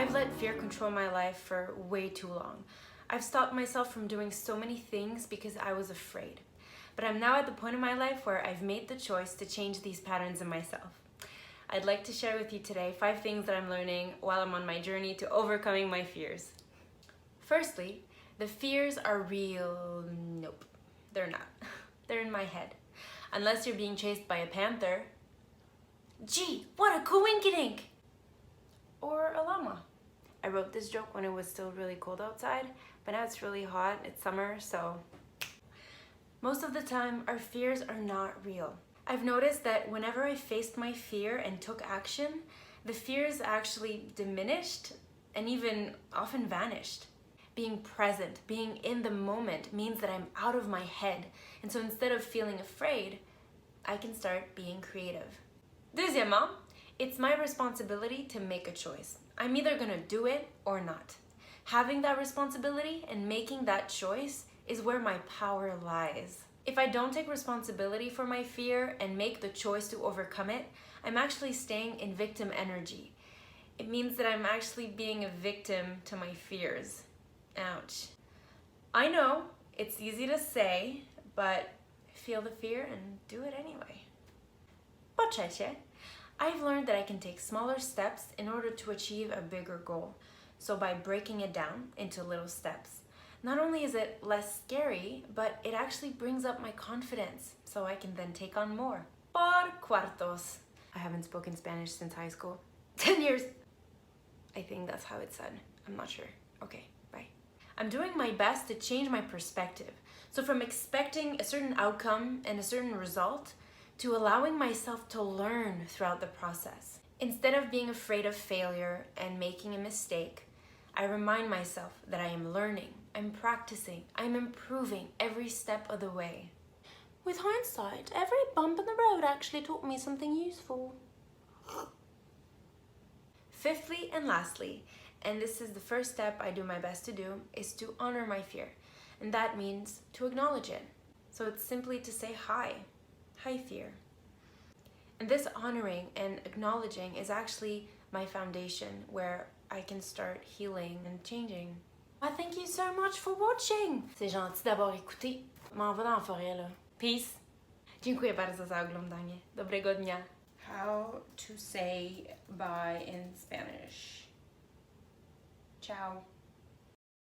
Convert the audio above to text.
I've let fear control my life for way too long. I've stopped myself from doing so many things because I was afraid. But I'm now at the point in my life where I've made the choice to change these patterns in myself. I'd like to share with you today 5 things that I'm learning while I'm on my journey to overcoming my fears. Firstly, the fears are real. Nope, they're not. They're in my head. Unless you're being chased by a panther. Gee, what a coinkydink! Or a llama. I wrote this joke when it was still really cold outside, but now it's really hot, it's summer, so... Most of the time, our fears are not real. I've noticed that whenever I faced my fear and took action, the fears actually diminished and even often vanished. Being present, being in the moment means that I'm out of my head, and so instead of feeling afraid, I can start being creative. Deuxièmement, it's my responsibility to make a choice. I'm either gonna do it or not. Having that responsibility and making that choice is where my power lies. If I don't take responsibility for my fear and make the choice to overcome it, I'm actually staying in victim energy. It means that I'm actually being a victim to my fears. Ouch. I know, it's easy to say, but feel the fear and do it anyway. Po trzecie, I've learned that I can take smaller steps in order to achieve a bigger goal. So by breaking it down into little steps, not only is it less scary, but it actually brings up my confidence so I can then take on more. Por cuartos. I haven't spoken Spanish since high school. 10 years. I think that's how it's said. I'm not sure. Okay, bye. I'm doing my best to change my perspective. So from expecting a certain outcome and a certain result, to allowing myself to learn throughout the process. Instead of being afraid of failure and making a mistake, I remind myself that I am learning, I'm practicing, I'm improving every step of the way. With hindsight, every bump in the road actually taught me something useful. Fifthly and lastly, and this is the first step I do my best to do, is to honor my fear. And that means to acknowledge it. So it's simply to say hi. Hi, fear. And this honoring and acknowledging is actually my foundation where I can start healing and changing. I thank you so much for watching. C'est gentil d'avoir écouté. M'en va dans la forêt là. Peace. Dziękuję bardzo za oglądanie. Dobrego dnia. How to say bye in Spanish. Ciao.